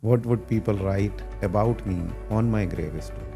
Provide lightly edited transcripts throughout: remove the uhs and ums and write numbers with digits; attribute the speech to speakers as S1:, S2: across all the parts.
S1: What would people write about me on my gravestone?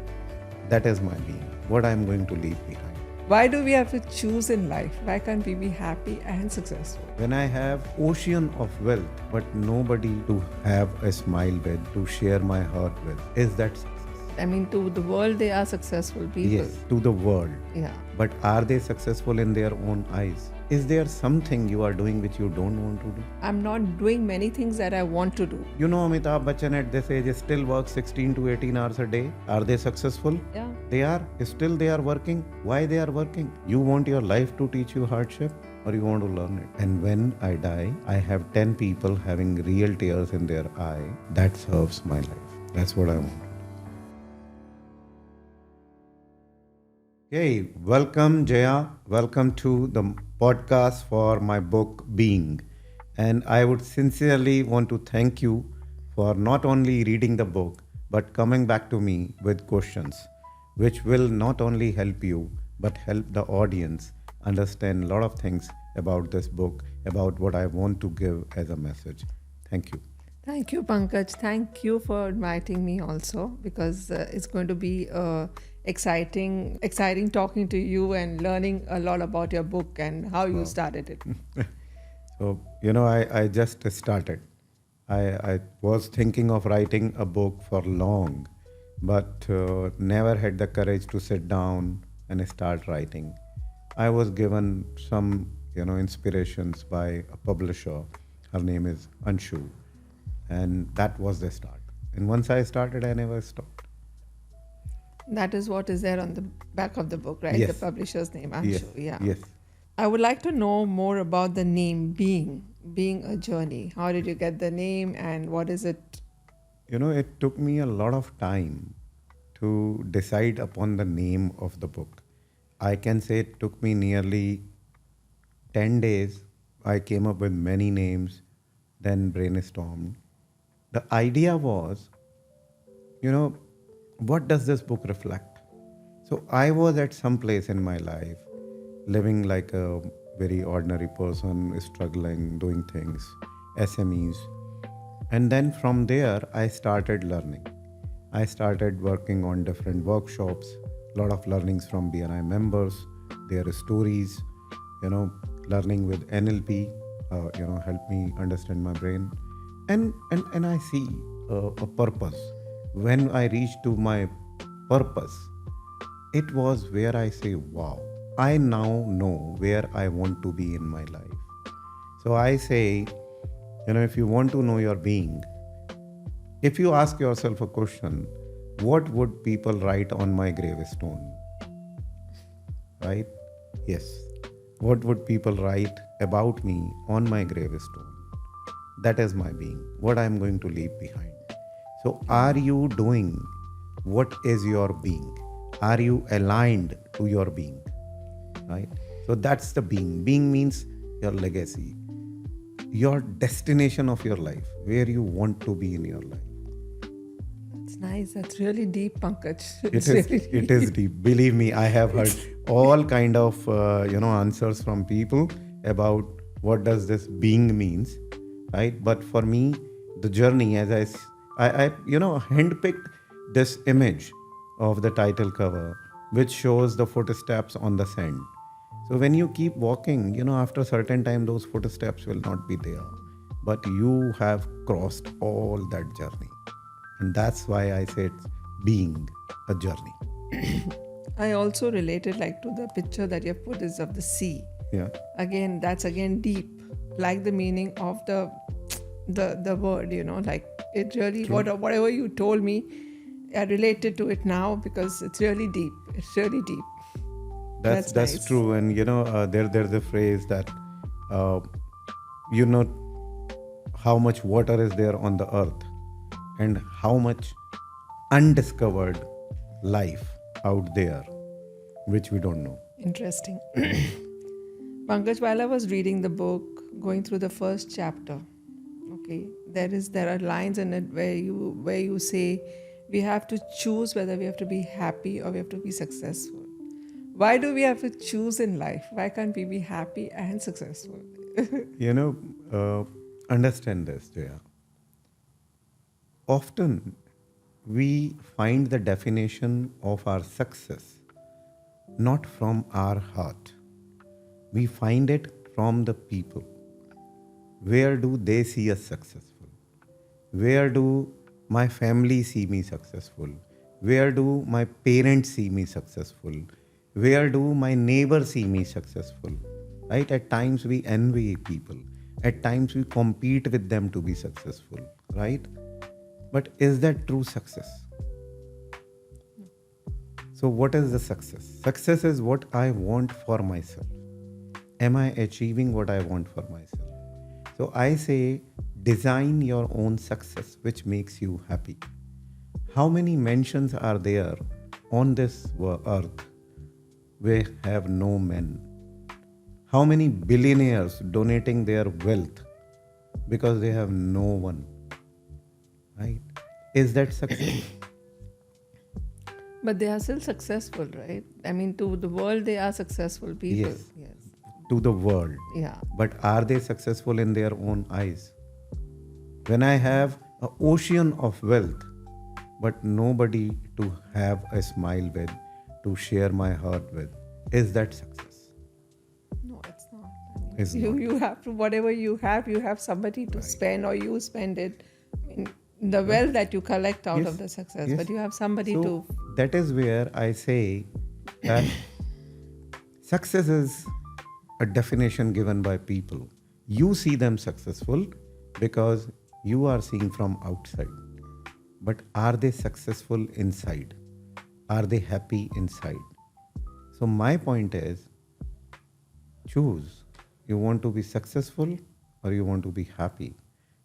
S1: That is my being, what I am going to leave behind.
S2: Why do we have to choose in life? Why can't we be happy and successful?
S1: When I have ocean of wealth, but nobody to have a smile with, to share my heart with, is that success?
S2: I mean, to the world, they are successful people.
S1: Yes, to the world.
S2: Yeah.
S1: But are they successful in their own eyes? Is there something you are doing which you don't want to do?
S2: I'm not doing many things that I want to do.
S1: You know, Amitabh Bachchan at this age still works 16 to 18 hours a day. Are they successful?
S2: Yeah.
S1: They are. Still they are working. Why they are working? You want your life to teach you hardship, or you want to learn it? And when I die, I have 10 people having real tears in their eye. That serves my life. That's what I want. Hey, welcome Jaya. Welcome to the podcast for my book Being. And I would sincerely want to thank you for not only reading the book, but coming back to me with questions, which will not only help you, but help the audience understand a lot of things about this book, about what I want to give as a message. Thank you.
S2: Thank you, Pankaj. Thank you for inviting me also, because it's going to be exciting talking to you and learning a lot about your book and how you started it.
S1: So, I just started. I was thinking of writing a book for long, but never had the courage to sit down and start writing. I was given some, inspirations by a publisher. Her name is Anshu. And that was the start. And once I started, I never stopped.
S2: That is what is there on the back of the book, right?
S1: Yes.
S2: The publisher's name, Anshu.
S1: Yes.
S2: Yeah.
S1: Yes.
S2: I would like to know more about the name being a journey. How did you get the name and what is it?
S1: It took me a lot of time to decide upon the name of the book. I can say it took me nearly 10 days. I came up with many names, then brainstormed. The idea was, what does this book reflect? So I was at some place in my life, living like a very ordinary person, struggling, doing things, SMEs. And then from there, I started learning. I started working on different workshops, a lot of learnings from BNI members, their stories, learning with NLP, helped me understand my brain. And I see a purpose. When I reached to my purpose, it was where I say, wow, I now know where I want to be in my life. So I say, if you want to know your being, if you ask yourself a question, what would people write on my gravestone? Right? Yes. What would people write about me on my gravestone? That is my being, what I am going to leave behind. So are you doing what is your being? Are you aligned to your being? Right? So that's the being. Being means your legacy, your destination of your life, where you want to be in your life.
S2: That's nice. That's really deep, Pankaj.
S1: It is deep. Believe me, I have heard all kind of answers from people about what does this being means, right? But for me, the journey, as I handpicked this image of the title cover, which shows the footsteps on the sand. So when you keep walking, after a certain time, those footsteps will not be there. But you have crossed all that journey. And that's why I said being a journey.
S2: I also related to the picture that you have put is of the sea.
S1: Yeah.
S2: Again, that's deep. Like the meaning of the word, it really, whatever you told me, I related to it now because it's really deep. It's really deep.
S1: That's
S2: nice.
S1: True. And there's a phrase that how much water is there on the earth and how much undiscovered life out there, which we don't know.
S2: Interesting. Pankaj, while I was reading the book, going through the first chapter, okay, there are lines in it where you say we have to choose whether we have to be happy or we have to be successful. Why do we have to choose in life? Why can't we be happy and successful?
S1: Understand this, Jaya. often we find the definition of our success not from our heart. We find it from the people. Where do they see us successful? Where do my family see me successful? Where do my parents see me successful? Where do my neighbors see me successful? Right? At times we envy people. At times we compete with them to be successful. Right? But is that true success? So, what is the success? Success is what I want for myself. Am I achieving what I want for myself? So, I say design your own success which makes you happy. How many mansions are there on this earth where have no men? How many billionaires donating their wealth because they have no one? Right? Is that success?
S2: But they are still successful, right? I mean, to the world, they are successful people.
S1: Yes. To the world.
S2: Yeah.
S1: But are they successful in their own eyes? When I have an ocean of wealth, but nobody to have a smile with, to share my heart with, is that success?
S2: No, it's not. I mean,
S1: It's not.
S2: you have to, whatever you have somebody to spend, or you spend it in the wealth that you collect out
S1: Yes,
S2: of the success,
S1: yes.
S2: but you have somebody
S1: So
S2: to.
S1: that is where I say that success is a definition given by people. You see them successful because you are seeing from outside. But are they successful inside? Are they happy inside? So my point is, choose. You want to be successful or you want to be happy?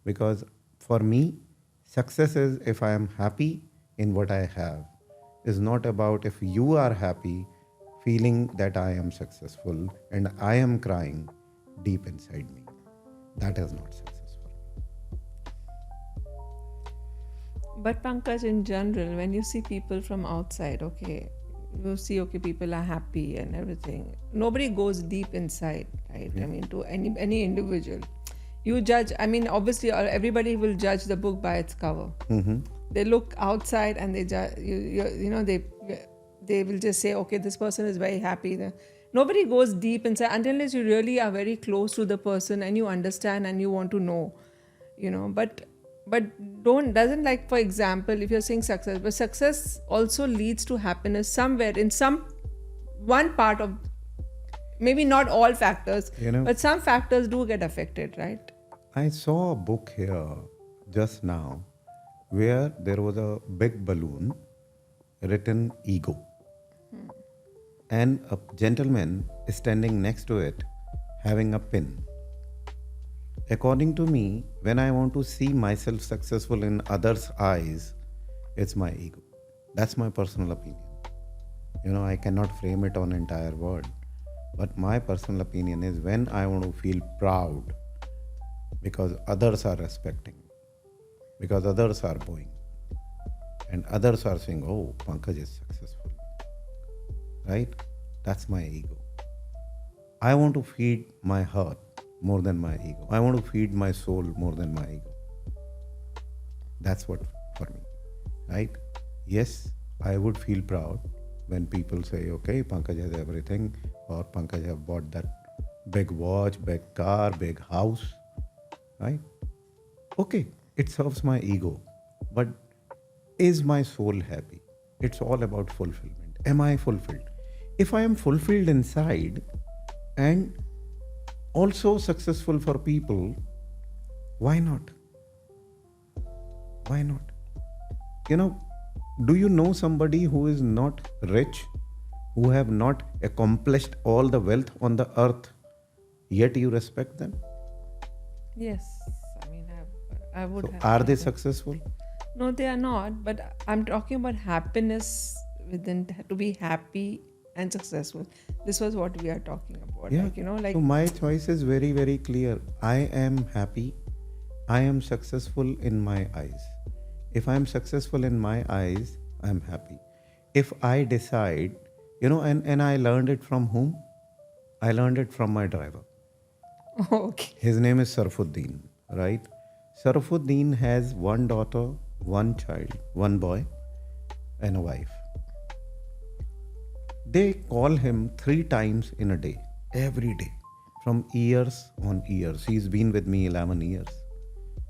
S1: Because for me, success is if I am happy in what I have. Is not about if you are happy feeling that I am successful and I am crying deep inside me. That is not successful.
S2: But Pankaj, in general, when you see people from outside, okay, you see, okay, people are happy and everything. Nobody goes deep inside, right? I mean, to any individual. You judge, I mean, obviously, everybody will judge the book by its cover. They look outside and they judge, they will just say, okay, this person is very happy. Nobody goes deep inside unless you really are very close to the person and you understand and you want to know, but doesn't, like, for example, if you're saying success, but success also leads to happiness somewhere in one part of, maybe not all factors, but some factors do get affected, right?
S1: I saw a book here just now where there was a big balloon written ego. And a gentleman is standing next to it having a pin. According to me, when I want to see myself successful in others' eyes, it's my ego. That's my personal opinion. I cannot frame it on entire word. But my personal opinion is when I want to feel proud because others are respecting me, because others are bowing, and others are saying, oh, Pankaj is successful. Right? That's my ego. I want to feed my heart more than my ego. I want to feed my soul more than my ego. That's what for me. Right? Yes, I would feel proud when people say, okay, Pankaj has everything, or Pankaj have bought that big watch, big car, big house. Right? Okay, it serves my ego. But is my soul happy? It's all about fulfillment. Am I fulfilled? If I am fulfilled inside and also successful for people, why not? Why not? Do you know somebody who is not rich, who have not accomplished all the wealth on the earth, yet you respect them?
S2: Yes, I mean, I would
S1: So
S2: have.
S1: are they successful?
S2: No, they are not. But I'm talking about happiness within, to be happy and successful. This was what we are talking about.
S1: Yeah. So my choice is very, very clear. I am happy. I am successful in my eyes. If I am successful in my eyes, I am happy. If I decide, and I learned it from whom? I learned it from my driver.
S2: Okay.
S1: His name is Sarfuddin, right? Sarfuddin has one daughter one child, one boy, and a wife. They call him 3 times in a day, every day, from years on years. He's been with me 11 years,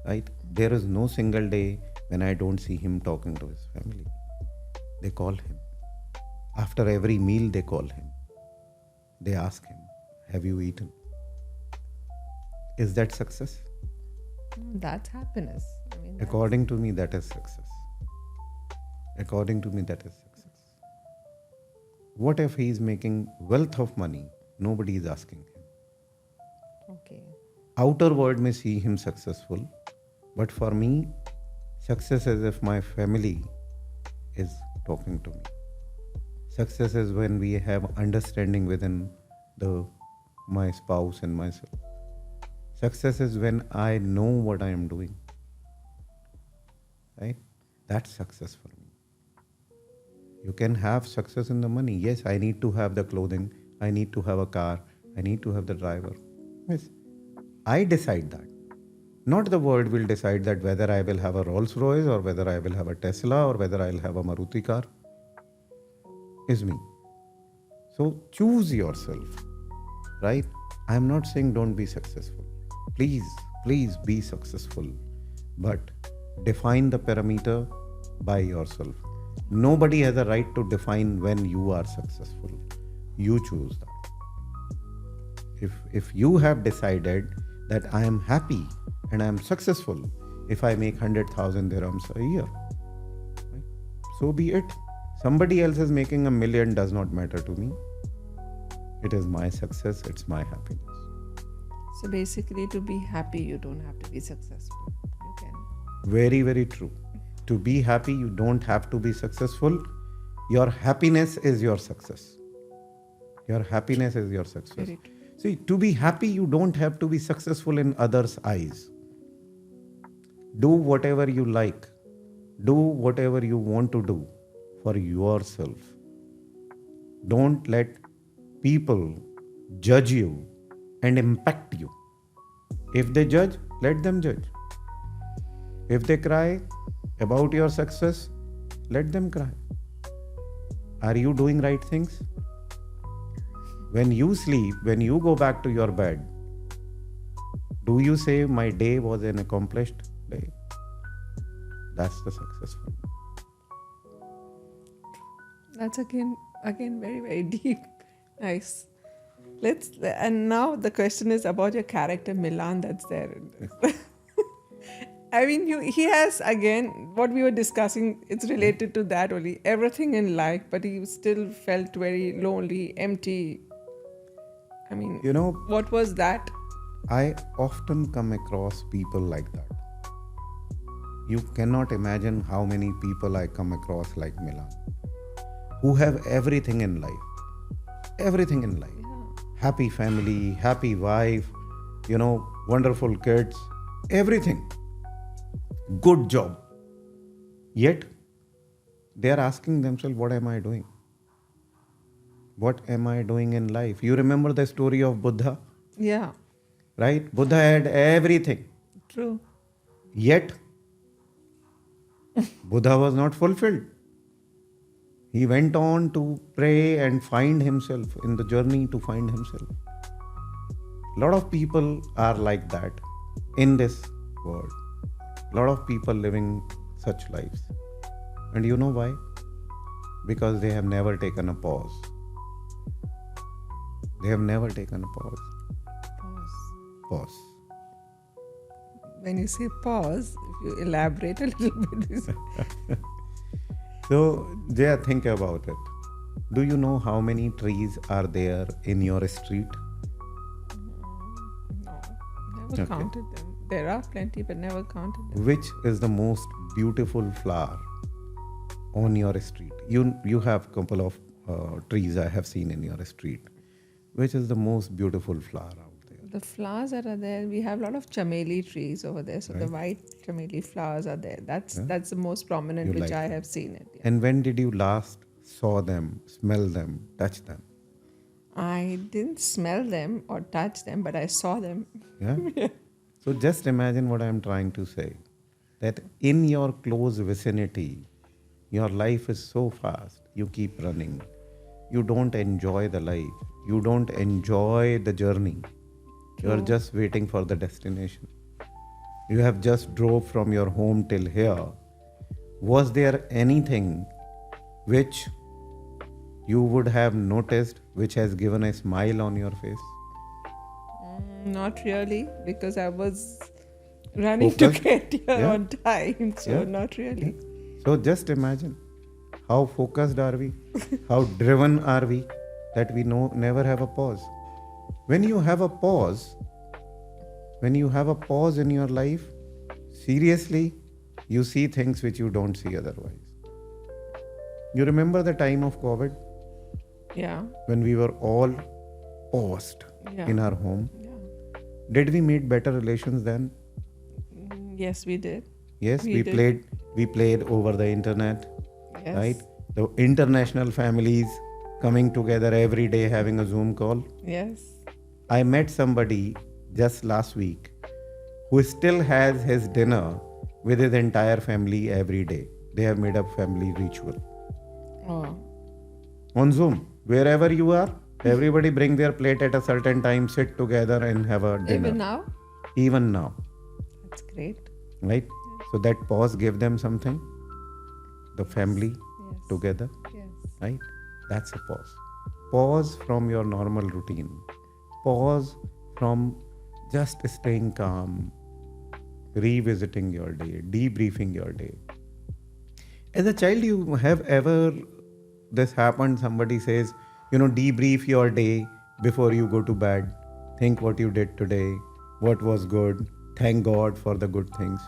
S1: right? There is no single day when I don't see him talking to his family. They call him. After every meal, they call him. They ask him, have you eaten? Is that success?
S2: That's happiness. I mean,
S1: According to me, that is success. According to me, that is success. What if he is making wealth of money? Nobody is asking him.
S2: okay.
S1: Outer world may see him successful, but for me, success is if my family is talking to me. Success is when we have understanding within my spouse and myself. Success is when I know what I am doing. Right? That's success for me. You can have success in the money. Yes, I need to have the clothing. I need to have a car. I need to have the driver. Yes. I decide that. Not the world will decide that whether I will have a Rolls Royce or whether I will have a Tesla or whether I'll have a Maruti car. Is me. So choose yourself. Right? I'm not saying don't be successful. Please be successful. But define the parameter by yourself. Nobody has a right to define when you are successful. You choose that. If you have decided that I am happy and I am successful if I make 100,000 dirhams a year, right? So be it. Somebody else is making $1 million does not matter to me. It is my success, it's my happiness.
S2: So basically, to be happy, you don't have to be successful. You can.
S1: Very, very true. To be happy, you don't have to be successful. Your happiness is your success. Your happiness is your success.
S2: Very true.
S1: See, to be happy, you don't have to be successful in others' eyes. Do whatever you like. Do whatever you want to do for yourself. Don't let people judge you and impact you. If they judge, let them judge. If they cry about your success, let them cry. Are you doing right things? When you sleep, when you go back to your bed, do you say, my day was an accomplished day? That's the success for me.
S2: That's again very, very deep. Nice. And now the question is about your character Milan that's there in this. I mean, he has, again, what we were discussing, it's related to that only. Everything in life, but he still felt very lonely, empty. I mean, what was that?
S1: I often come across people like that. You cannot imagine how many people I come across like Milan, who have everything in life. Everything in life.
S2: Yeah.
S1: Happy family, happy wife, wonderful kids, everything. Good job. Yet, they are asking themselves, what am I doing? What am I doing in life? You remember the story of Buddha?
S2: Yeah.
S1: Right? Buddha had everything.
S2: True.
S1: Yet, Buddha was not fulfilled. He went on to pray and find himself in the journey to find himself. A lot of people are like that in this world. A lot of people living such lives. And you know why? Because they have never taken a pause. They have never taken a pause. Pause.
S2: When you say pause, if you elaborate a little bit.
S1: So, Jaya, think about it. Do you know how many trees are there in your street?
S2: No, never counted them. There are plenty, but never counted them.
S1: Which is the most beautiful flower on your street? You have a couple of trees I have seen in your street. Which is the most beautiful flower out there?
S2: The flowers that are there, we have a lot of chameli trees over there. So the white chameli flowers are there. That's the most prominent, which I have seen it. Yeah.
S1: And when did you last saw them, smell them, touch them?
S2: I didn't smell them or touch them, but I saw them.
S1: Yeah? So just imagine what I'm trying to say. that in your close vicinity, your life is so fast, you keep running. You don't enjoy the life. You don't enjoy the journey. You are
S2: True.
S1: just waiting for the destination. You have just drove from your home till here. Was there anything which you would have noticed which has given a smile on your face?
S2: Not really, because I was running to
S1: Focused?
S2: get here
S1: Yeah.
S2: on time. So,
S1: Yeah.
S2: not really.
S1: So just imagine how focused are we, how driven are we that we never have a pause. When you have a pause, when you have a pause in your life, seriously, you see things which you don't see otherwise. You remember the time of COVID
S2: Yeah.
S1: when we were all paused
S2: Yeah.
S1: in our home?
S2: Yeah.
S1: Did we meet better relations then?
S2: Yes, we did.
S1: Yes,
S2: We
S1: we
S2: did.
S1: played over the internet,
S2: Yes.
S1: right? The international families coming together every day having a Zoom call.
S2: Yes.
S1: I met somebody just last week who still has his dinner with his entire family every day. They have made up family ritual.
S2: Oh.
S1: On Zoom, wherever you are, everybody bring their plate at a certain time, sit together and have a dinner.
S2: Even now?
S1: Even now,
S2: That's great.
S1: right? So that pause gave them something. The family
S2: Yes.
S1: together,
S2: Yes.
S1: right? That's a pause. Pause from your normal routine. Pause from just staying calm, revisiting your day, debriefing your day. As a child, you have ever this happened, somebody says, debrief your day before you go to bed. Think what you did today, what was good, thank God for the good things.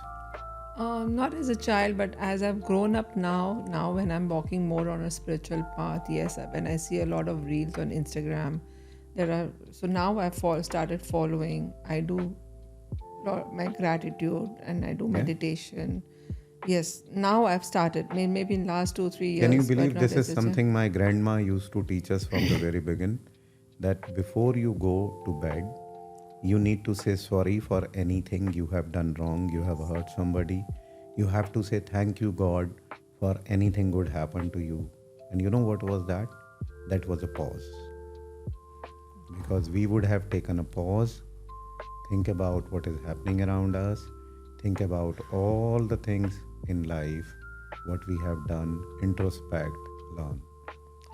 S2: Not as a child, but as I've grown up now when I'm walking more on a spiritual path, yes, when I see a lot of reels on Instagram, so now I've started following. I do my gratitude and I do meditation. Yes, now I've started. Maybe in last 2-3 years.
S1: Can you
S2: but
S1: believe
S2: not
S1: this
S2: as
S1: is
S2: a
S1: something my grandma used to teach us from the very beginning? That before you go to bed, you need to say sorry for anything you have done wrong, you have hurt somebody. You have to say thank you, God, for anything good happened to you. And you know what was that? That was a pause. Because we would have taken a pause, think about what is happening around us, think about all the things in life, what we have done, introspect, learn.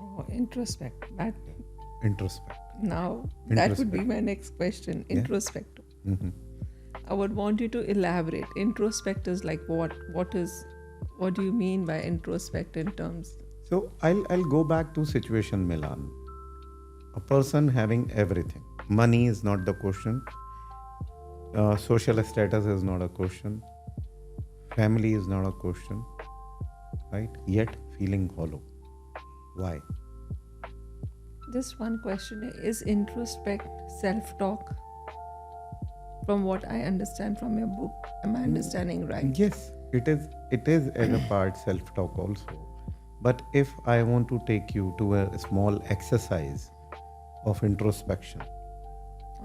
S2: Oh, introspect.
S1: Introspect.
S2: Now that would be
S1: Introspect.
S2: my next question.
S1: Yeah.
S2: Introspect.
S1: Mm-hmm.
S2: I would want you to elaborate. Introspect is like what? What do you mean by introspect in terms?
S1: So I'll go back to situation Milan. A person having everything. Money is not the question. Social status is not a question. Family is not a question. Right? Yet feeling hollow. Why?
S2: Just one question. Is introspect self-talk? From what I understand from your book, am I understanding right?
S1: Yes, it is as a part self-talk also. But if I want to take you to a small exercise of introspection,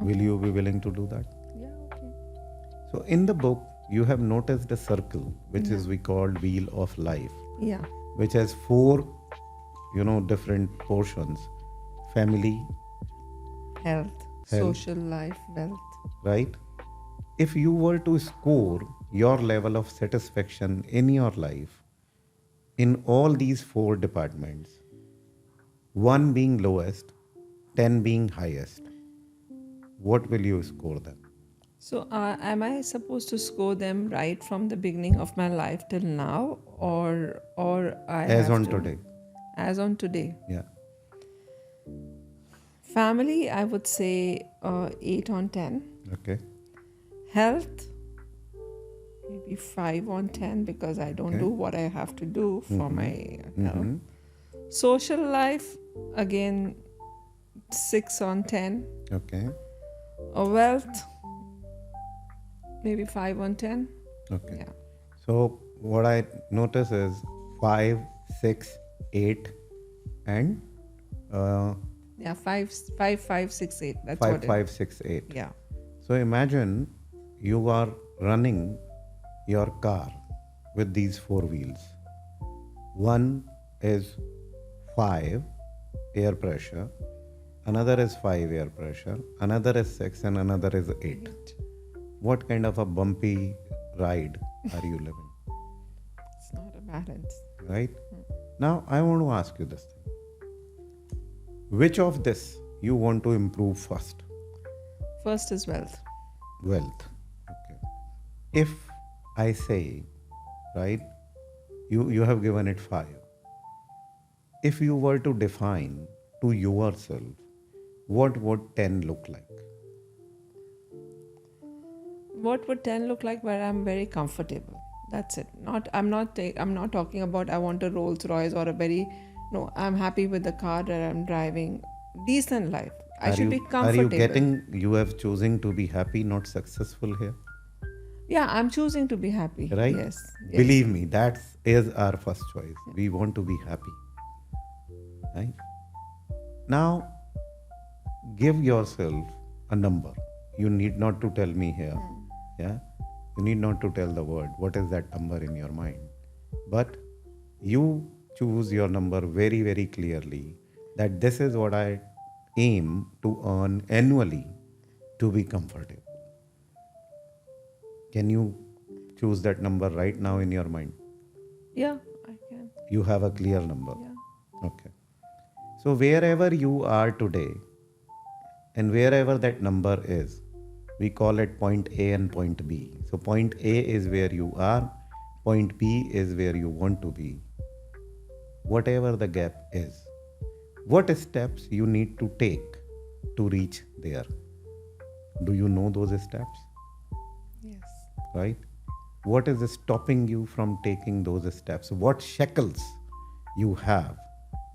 S1: will you be willing to do that?
S2: Yeah, okay.
S1: So in the book, you have noticed a circle, which is we called wheel of life,
S2: Yeah.
S1: which has 4, different portions. Family,
S2: Health, social life, wealth.
S1: right? If you were to score your level of satisfaction in your life in all these 4 departments, 1 being lowest, 10 being highest, what will you score them?
S2: So, am I supposed to score them right from the beginning of my life till now, or I
S1: As
S2: have
S1: on
S2: to,
S1: today.
S2: As on today?
S1: Yeah.
S2: Family, I would say 8 on 10.
S1: Okay.
S2: Health, maybe 5 on 10 because I don't do what I have to do for my health. Social life, again 6 on 10.
S1: Okay.
S2: Wealth, maybe 5 on 10.
S1: Okay.
S2: Yeah.
S1: So what I notice is 5, 6, 8 and
S2: Yeah, 5, 6, 8. That's
S1: 5,
S2: what
S1: 5, 6, 8.
S2: Yeah.
S1: So imagine you are running your car with these four wheels. One is 5 air pressure, another is 5 air pressure, another is 6, and another is 8. What kind of a bumpy ride are you living?
S2: It's not a balance.
S1: Right? Now, I want to ask you this thing. Which of this you want to improve first?
S2: First is wealth.
S1: Wealth. Okay. If I say, right, you have given it 5. If you were to define to yourself, what would 10 look like?
S2: What would 10 look like where I'm very comfortable? That's it. I'm not talking about I want a Rolls Royce or a very, no, I'm happy with the car that I'm driving. Decent life. I should be comfortable.
S1: Are you getting, you have choosing to be happy, not successful here?
S2: Yeah, I'm choosing to be happy.
S1: Right?
S2: Yes.
S1: Believe me, that is our first choice. We want to be happy. Right? Now, give yourself a number. You need not to tell me here. Yeah? You need not to tell the word. What is that number in your mind? But you choose your number very, very clearly that this is what I aim to earn annually to be comfortable. Can you choose that number right now in your mind?
S2: Yeah, I can.
S1: You have a clear number.
S2: Yeah.
S1: Okay. So wherever you are today and wherever that number is, we call it point A and point B. So point A is where you are, point B is where you want to be. Whatever the gap is, what steps you need to take to reach there? Do you know those steps?
S2: Yes.
S1: Right? What is stopping you from taking those steps? What shackles you have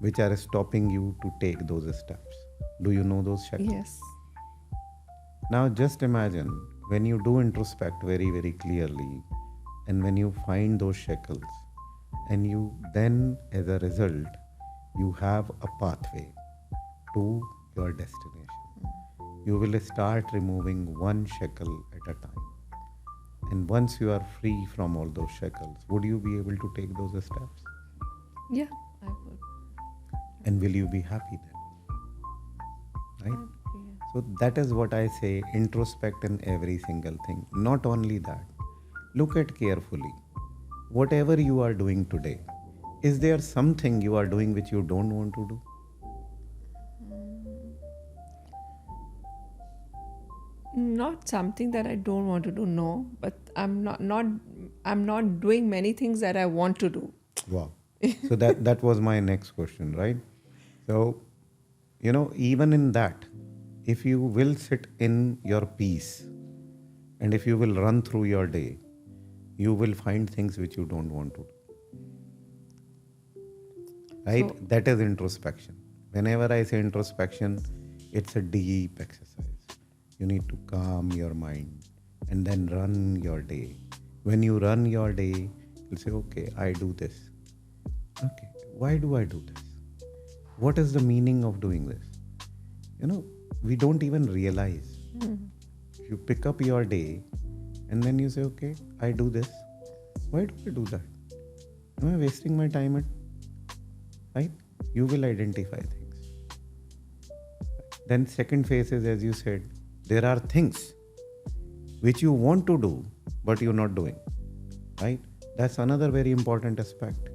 S1: which are stopping you to take those steps? Do you know those shackles?
S2: Yes.
S1: Now just imagine when you do introspect very, very clearly, and when you find those shackles, and you then as a result, you have a pathway to your destination. You will start removing one shackle at a time. And once you are free from all those shackles, would you be able to take those steps?
S2: Yeah, I would.
S1: And will you be happy then? Right?
S2: Yeah.
S1: So that is what I say, introspect in every single thing. Not only that, look at carefully. Whatever you are doing today, is there something you are doing which you don't want to do?
S2: Not something that I don't want to do, no. But I'm not doing many things that I want to do.
S1: Wow. So that was my next question, right? So, even in that, if you will sit in your peace and if you will run through your day, you will find things which you don't want to do. Right?
S2: So,
S1: that is introspection. Whenever I say introspection, it's a deep exercise. You need to calm your mind and then run your day. When you run your day, you'll say, okay, I do this. Okay, why do I do this? What is the meaning of doing this? We don't even realize. You pick up your day and then you say, okay, I do this. Why do I do that? Am I wasting my time? Right? You will identify things. Then second phase is, as you said, there are things which you want to do, but you're not doing. Right? That's another very important aspect.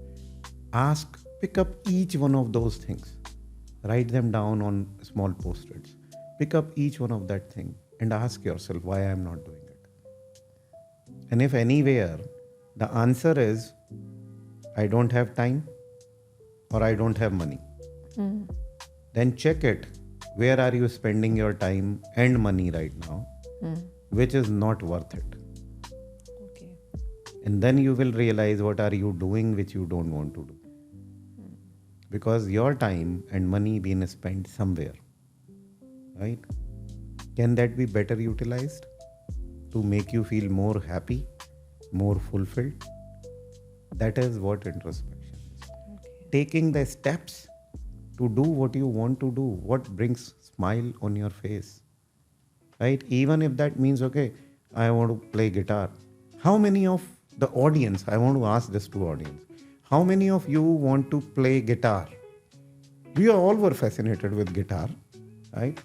S1: Pick up each one of those things. Write them down on small post-its. Pick up each one of that thing and ask yourself why I am not doing it. And if anywhere the answer is I don't have time or I don't have money, then check it. Where are you spending your time and money right now, which is not worth it?
S2: okay.
S1: And then you will realize what are you doing which you don't want to do. Because your time and money being spent somewhere, right? Can that be better utilized to make you feel more happy, more fulfilled? That is what introspection is.
S2: Okay.
S1: Taking the steps to do what you want to do, what brings smile on your face, right? Even if that means, okay, I want to play guitar. How many of the audience, I want to ask this to audience. How many of you want to play guitar? We all were fascinated with guitar, right?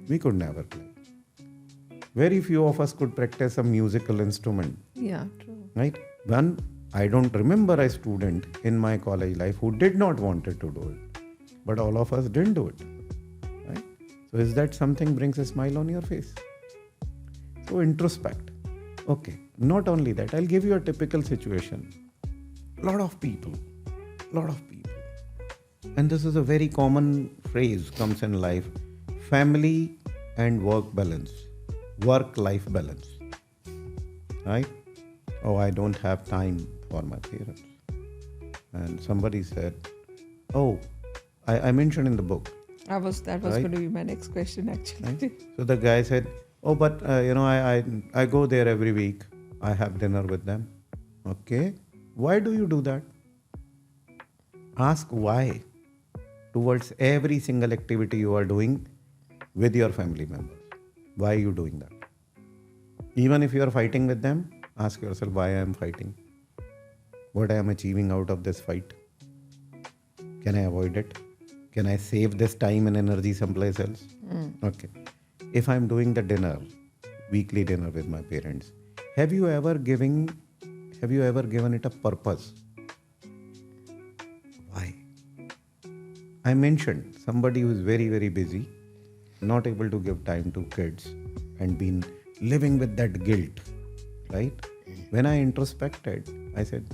S1: We could never play. Very few of us could practice a musical instrument,
S2: Yeah, true.
S1: right? One, I don't remember a student in my college life who did not wanted to do it, but all of us didn't do it, right? So is that something brings a smile on your face? So introspect. Okay, not only that, I'll give you a typical situation. Lot of people, and this is a very common phrase comes in life: family and work-life balance, right? Oh, I don't have time for my parents. And somebody said, oh, I mentioned in the book,
S2: That was
S1: Right.
S2: going to be my next question, actually.
S1: right? So the guy said, oh, but I go there every week. I have dinner with them. Okay, why do you do that? Ask why towards every single activity you are doing with your family members. Why are you doing that? Even if you are fighting with them, ask yourself why I am fighting. What I am achieving out of this fight? Can I avoid it? Can I save this time and energy someplace else? Okay. If I'm doing the dinner, weekly dinner with my parents, have you ever given it a purpose? Why? I mentioned somebody who is very, very busy, not able to give time to kids and been living with that guilt, right? When I introspected, I said,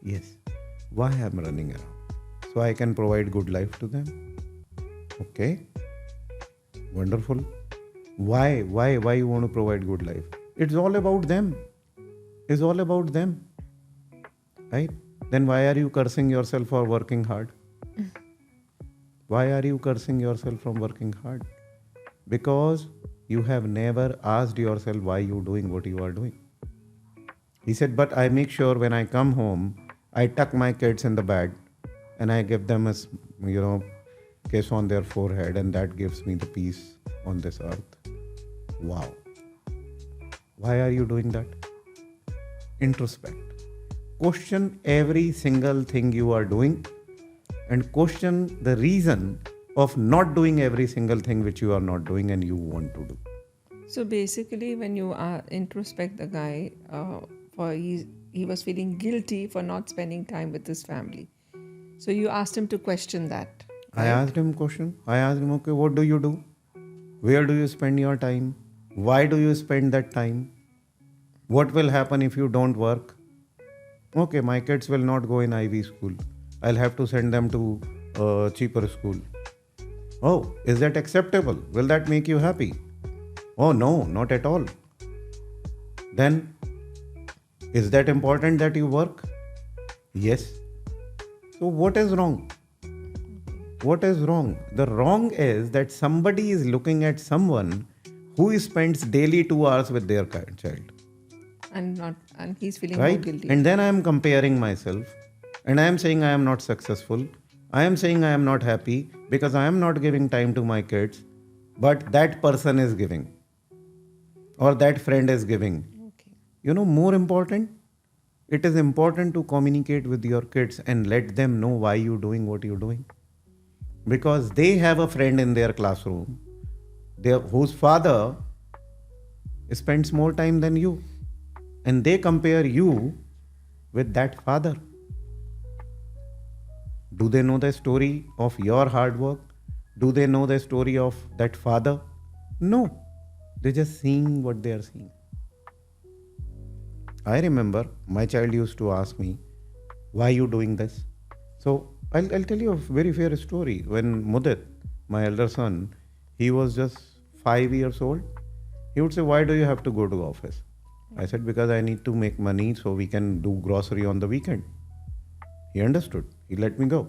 S1: yes, why I'm running around? So I can provide good life to them. Okay, wonderful. Why you want to provide good life? It's all about them. It's all about them, right? Then why are you cursing yourself for working hard? Why are you cursing yourself from working hard? Because you have never asked yourself why you doing what you are doing. He said, but I make sure when I come home, I tuck my kids in the bed and I give them a kiss on their forehead, and that gives me the peace on this earth. Wow. Why are you doing that? Introspect. Question every single thing you are doing and question the reason of not doing every single thing which you are not doing and you want to do.
S2: So basically, when you introspect the guy, he was feeling guilty for not spending time with his family. So you asked him to question that.
S1: I asked him question. I asked him, okay, what do you do? Where do you spend your time? Why do you spend that time? What will happen if you don't work? Okay, my kids will not go in Ivy school. I'll have to send them to a cheaper school. Oh, is that acceptable? Will that make you happy? Oh, no, not at all. Then, is that important that you work? Yes. So what is wrong? What is wrong? The wrong is that somebody is looking at someone who spends daily 2 hours with their child.
S2: And he's feeling
S1: Right?
S2: more guilty.
S1: And then I am comparing myself and I am saying I am not successful. I am saying I am not happy because I am not giving time to my kids, but that person is giving or that friend is giving.
S2: Okay.
S1: More important, it is important to communicate with your kids and let them know why you're doing what you're doing. Because they have a friend in their classroom whose father spends more time than you. And they compare you with that father. Do they know the story of your hard work? Do they know the story of that father? No. They're just seeing what they are seeing. I remember my child used to ask me, why are you doing this? So I'll tell you a very fair story. When Mudit, my elder son, he was just 5 years old, he would say, why do you have to go to office? I said, because I need to make money so we can do grocery on the weekend. He understood. He let me go.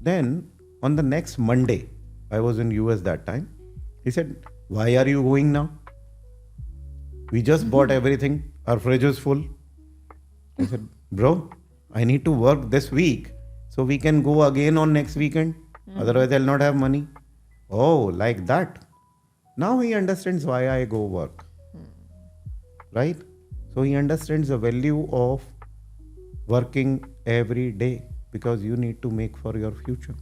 S1: Then on the next Monday, I was in US that time. He said, why are you going now? We just bought everything. Our fridge is full. I said, bro, I need to work this week so we can go again on next weekend. Otherwise, I'll not have money. Oh, like that. Now he understands why I go work. Right? So he understands the value of working every day because you need to make for your future.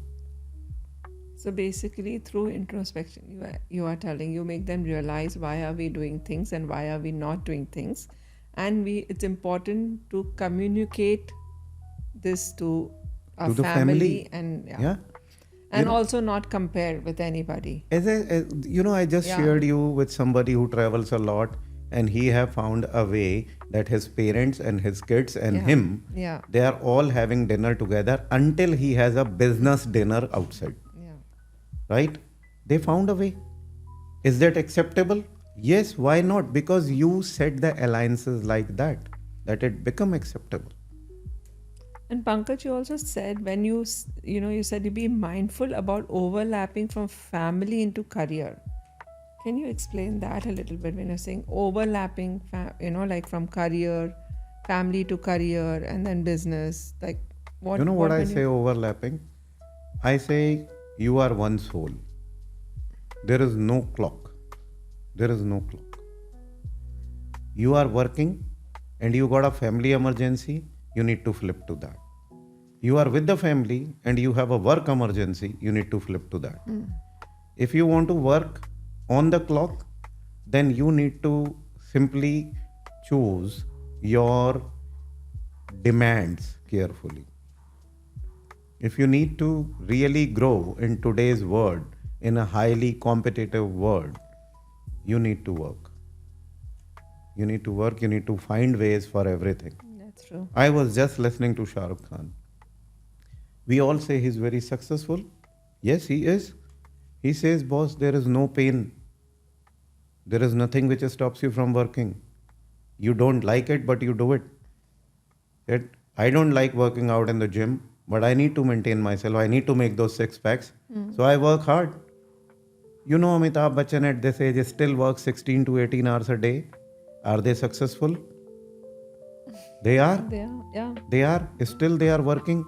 S2: So basically, through introspection, you are telling, you make them realize why are we doing things and why are we not doing things, and it's important to communicate this to our
S1: To the
S2: family,
S1: family.
S2: and yeah,
S1: Yeah. You
S2: and
S1: know,
S2: also not compare with anybody.
S1: I just
S2: Yeah,
S1: shared you with somebody who travels a lot, and he have found a way that his parents and his kids and
S2: yeah,
S1: him,
S2: yeah,
S1: they are all having dinner together until he has a business dinner outside.
S2: yeah.
S1: Right? They found a way. Is that acceptable? Yes, why not? Because you set the alliances like that it become acceptable.
S2: And Pankaj, you also said when you said you be mindful about overlapping from family into career. Can you explain that a little bit when you're saying overlapping, like from career, family to career, and then business? Like
S1: You know what
S2: what
S1: I
S2: when
S1: say
S2: you,
S1: overlapping? I say you are one soul. There is no clock. There is no clock. You are working and you got a family emergency, you need to flip to that. You are with the family and you have a work emergency, you need to flip to that. If you want to work on the clock, then you need to simply choose your demands carefully. If you need to really grow in today's world, in a highly competitive world, you need to work. You need to work, you need to find ways for everything.
S2: that's true.
S1: I was just listening to Shah Rukh Khan. We all say he's very successful. Yes, he is. He says, boss, there is no pain. There is nothing which stops you from working. You don't like it, but you do it. It I don't like working out in the gym, but I need to maintain myself. I need to make those six packs. So I work hard. You know, Amitabh Bachchan at this age still works 16 to 18 hours a day. Are they successful? They are.
S2: They are, yeah.
S1: They are. Still they are working.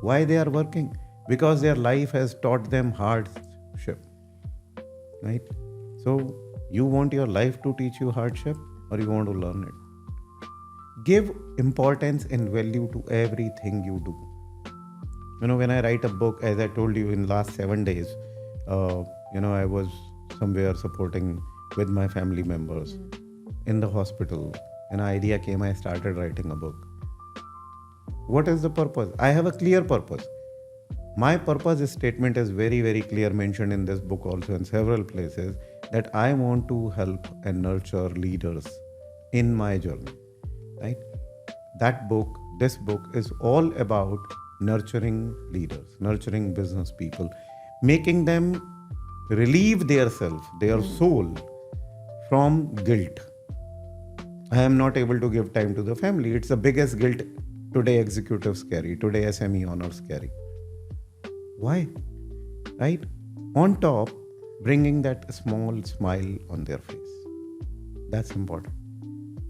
S1: Why they are working? Because their life has taught them hardship. Right? So you want your life to teach you hardship or you want to learn it? Give importance and value to everything you do. You know, when I write a book, as I told you in last 7 days, I was somewhere supporting with my family members in the hospital. An idea came, I started writing a book. What is the purpose? I have a clear purpose. My purpose statement is very, very clear, mentioned in this book also in several places, that I want to help and nurture leaders in my journey. Right? This book is all about nurturing leaders, nurturing business people, making them relieve their self, their soul from guilt. I am not able to give time to the family. It's the biggest guilt today executives carry, today SME owners carry. Why? Right? On top, bringing that small smile on their face. That's important.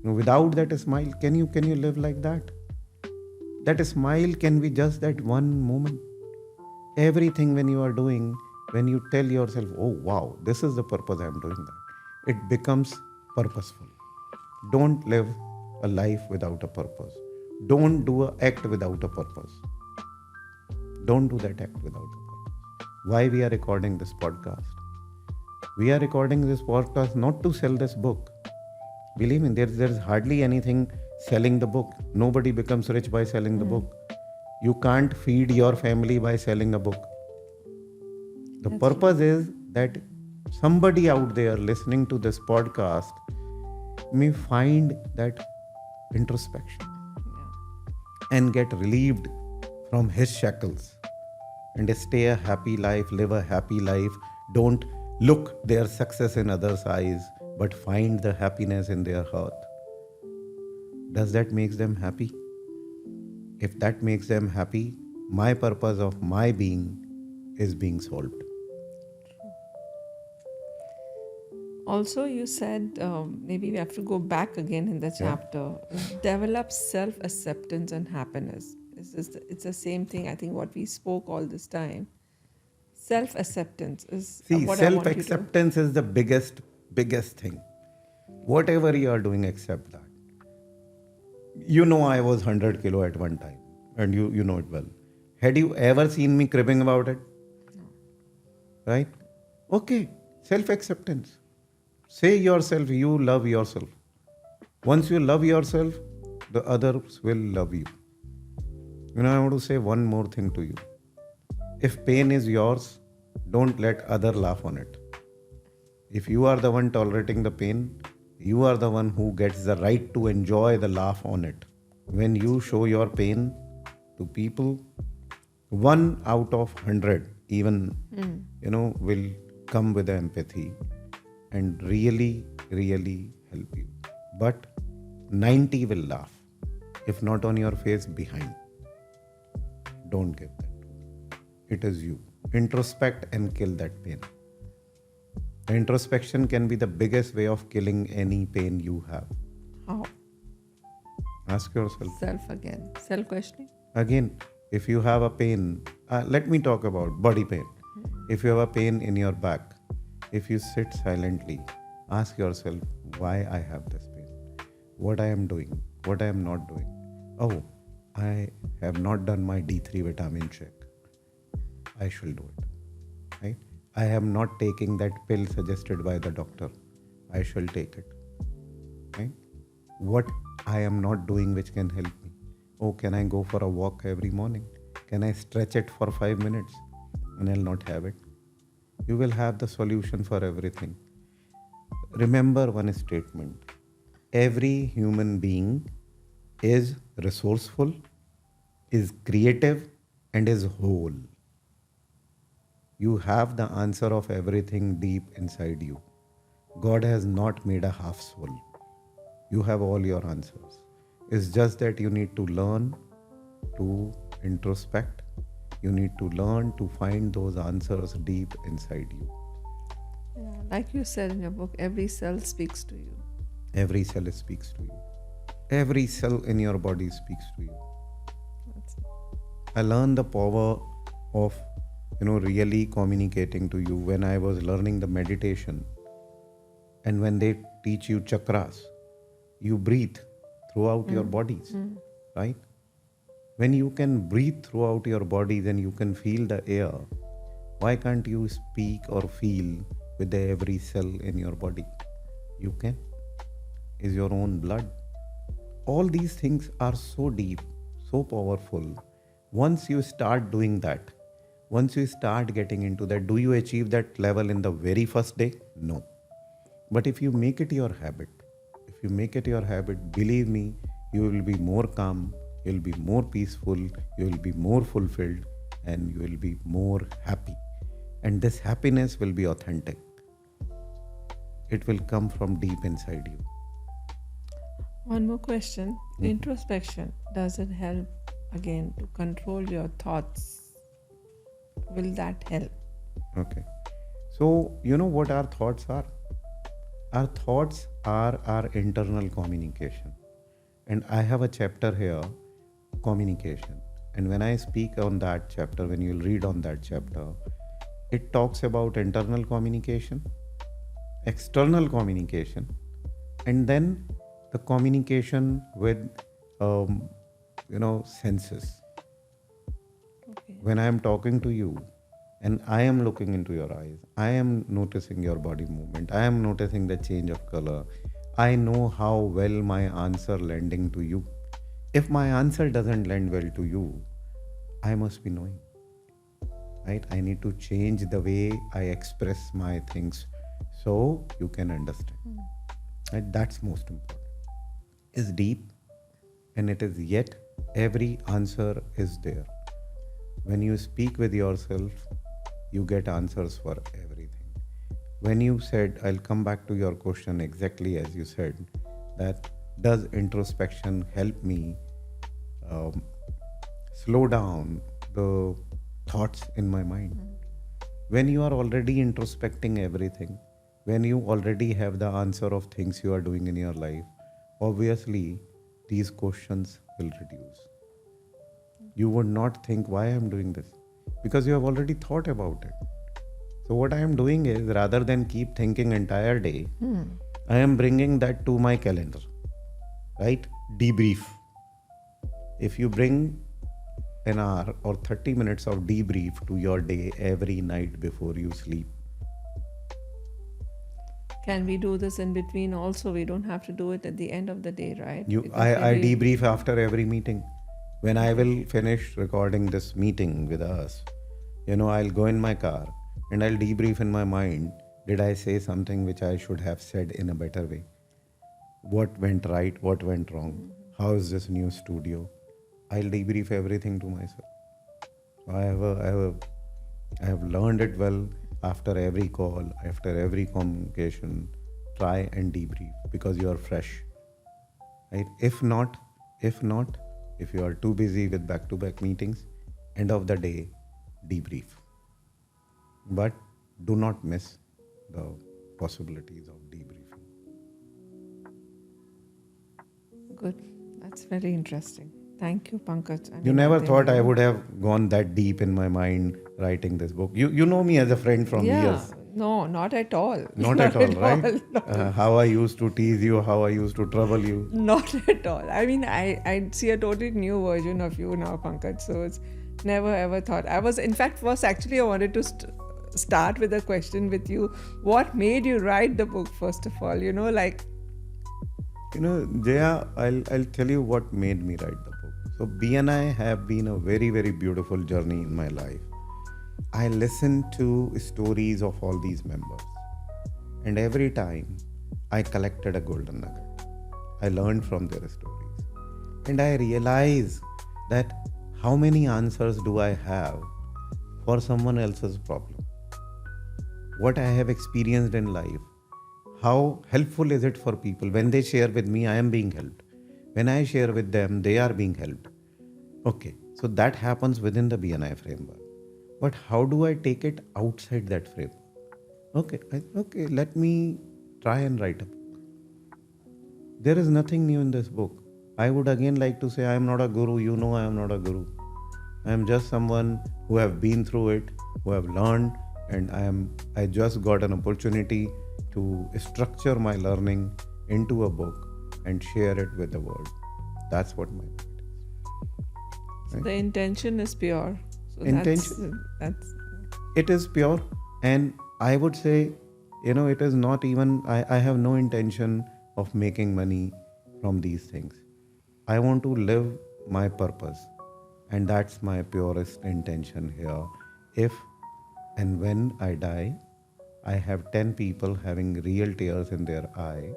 S1: Without that smile, can you live like that? That smile can be just that one moment. Everything when you are doing, when you tell yourself, oh wow, this is the purpose I am doing that, it becomes purposeful. Don't live a life without a purpose. Don't do an act without a purpose. Don't do that act without a purpose. Why we are recording this podcast? We are recording this podcast not to sell this book. Believe me, there's hardly anything selling the book. Nobody becomes rich by selling the book. You can't feed your family by selling a book. The
S2: That's
S1: purpose is that somebody out there listening to this podcast may find that introspection and get relieved from his shackles and stay a happy life, live a happy life. Don't look their success in others' eyes, but find the happiness in their heart. Does that make them happy? If that makes them happy, my purpose of my being is being solved.
S2: Also, you said maybe we have to go back again in the chapter. Develop self-acceptance and happiness. It's the same thing. I think what we spoke all this time. Self-acceptance is
S1: See,
S2: what I want you to.
S1: self-acceptance is the biggest thing. Whatever you are doing, accept that. You know, I was 100 kilo at one time, and you know it well. Had you ever seen me cribbing about it? Right? Okay, self acceptance. Say yourself, you love yourself. Once you love yourself, the others will love you. You know, I want to say one more thing to you. If pain is yours, don't let other laugh on it. If you are the one tolerating the pain, you are the one who gets the right to enjoy the laugh on it. When you show your pain to people, 1 out of 100 even, will come with empathy and really, really help you. But 90 will laugh, if not on your face, behind. Don't give that. It is you. Introspect and kill that pain. Introspection can be the biggest way of killing any pain you have.
S2: How?
S1: Ask yourself.
S2: Self again. Self questioning.
S1: Again, if you have a pain, let me talk about body pain. If you have a pain in your back, if you sit silently, ask yourself why I have this pain, what I am doing, what I am not doing. Oh, I have not done my D3 vitamin check. I shall do it. Right? I am not taking that pill suggested by the doctor. I shall take it. Right? What I am not doing which can help me. Oh, can I go for a walk every morning? Can I stretch it for 5 minutes? And I'll not have it. You will have the solution for everything. Remember one statement. Every human being is resourceful, is creative, and is whole. You have the answer of everything deep inside you. God has not made a half soul. You have all your answers. It's just that you need to learn to introspect. You need to learn to find those answers deep inside you.
S2: Yeah, like you said in your book, every cell speaks to you.
S1: Every cell speaks to you. Every cell in your body speaks to you.
S2: That's
S1: I learned the power of really communicating to you when I was learning the meditation. And when they teach you chakras, you breathe throughout your bodies, right? When you can breathe throughout your body, then you can feel the air. Why can't you speak or feel with every cell in your body? You can. Is your own blood. All these things are so deep, so powerful. Once you start doing that, once you start getting into that, do you achieve that level in the very first day? No. But if you make it your habit, believe me, you will be more calm, you will be more peaceful, you will be more fulfilled, and you will be more happy. And this happiness will be authentic. It will come from deep inside you.
S2: one more question. Introspection, does it help again to control your thoughts? Will that help?
S1: Okay. So, you know what our thoughts are? Our thoughts are our internal communication. And I have a chapter here, communication. And when I speak on that chapter, when you'll read on that chapter, it talks about internal communication, external communication, and then the communication with, senses.
S2: Okay.
S1: When I am talking to you and I am looking into your eyes, I am noticing your body movement, I am noticing the change of color. I know how well my answer landing to you. If my answer doesn't land well to you, I must be knowing. Right? I need to change the way I express my things so you can understand. Right? That's most important. It's deep and it is yet every answer is there. When you speak with yourself, you get answers for everything. When you said, I'll come back to your question exactly as you said, that does introspection help me slow down the thoughts in my mind? When you are already introspecting everything, when you already have the answer of things you are doing in your life, obviously these questions will reduce. You would not think why I am doing this, because you have already thought about it. So what I am doing is, rather than keep thinking entire day, I am bringing that to my calendar, right? Debrief. If you bring an hour or 30 minutes of debrief to your day every night before you sleep.
S2: Can we do this in between also? We don't have to do it at the end of the day, right?
S1: I debrief after every meeting. When I will finish recording this meeting with us, I'll go in my car and I'll debrief in my mind. Did I say something which I should have said in a better way? What went right? What went wrong? How is this new studio? I'll debrief everything to myself. I have learned it well. After every call, after every communication, try and debrief because you are fresh. Right? If you are too busy with back-to-back meetings, end of the day, debrief. But do not miss the possibilities of debriefing.
S2: Good. That's very interesting. Thank you, Pankaj.
S1: You never thought I would have gone that deep in my mind writing this book. You know me as a friend from years.
S2: No, not at all.
S1: Not at all, right? How I used to tease you, how I used to trouble you.
S2: Not at all. I mean, I see a totally new version of you now, Pankaj. So it's never ever thought. I wanted to start with a question with you. What made you write the book, first of all?
S1: Jaya, I'll tell you what made me write the book. So BNI have been a very, very beautiful journey in my life. I listened to stories of all these members. And every time I collected a golden nugget. I learned from their stories. And I realized that how many answers do I have for someone else's problem? What I have experienced in life. How helpful is it for people? When they share with me, I am being helped. When I share with them, they are being helped. Okay, so that happens within the BNI framework. But how do I take it outside that framework? Okay, let me try and write a book. There is nothing new in this book. I would again like to say I am not a guru. I am not a guru. I am just someone who have been through it, who have learned, and I just got an opportunity to structure my learning into a book and share it with the world. That's what my point is.
S2: Right? The intention is pure. So
S1: it is pure, and I would say, it is not even, I have no intention of making money from these things. I want to live my purpose, and that's my purest intention here. If and when I die, I have 10 people having real tears in their eye.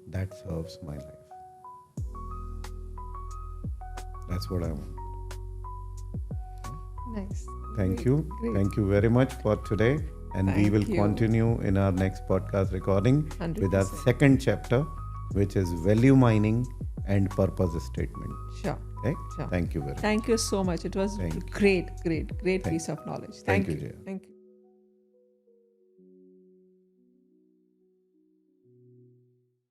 S1: That serves my life. That's what I want.
S2: Nice.
S1: Thank you. Great. Thank you very much for today. And we will continue in our next podcast recording 100%. With our second chapter, which is value mining and purpose statement.
S2: Sure.
S1: Okay? Sure. Thank you very much.
S2: Thank you so much. It was great piece of knowledge. Thank you.
S1: Jaya.
S2: Thank you.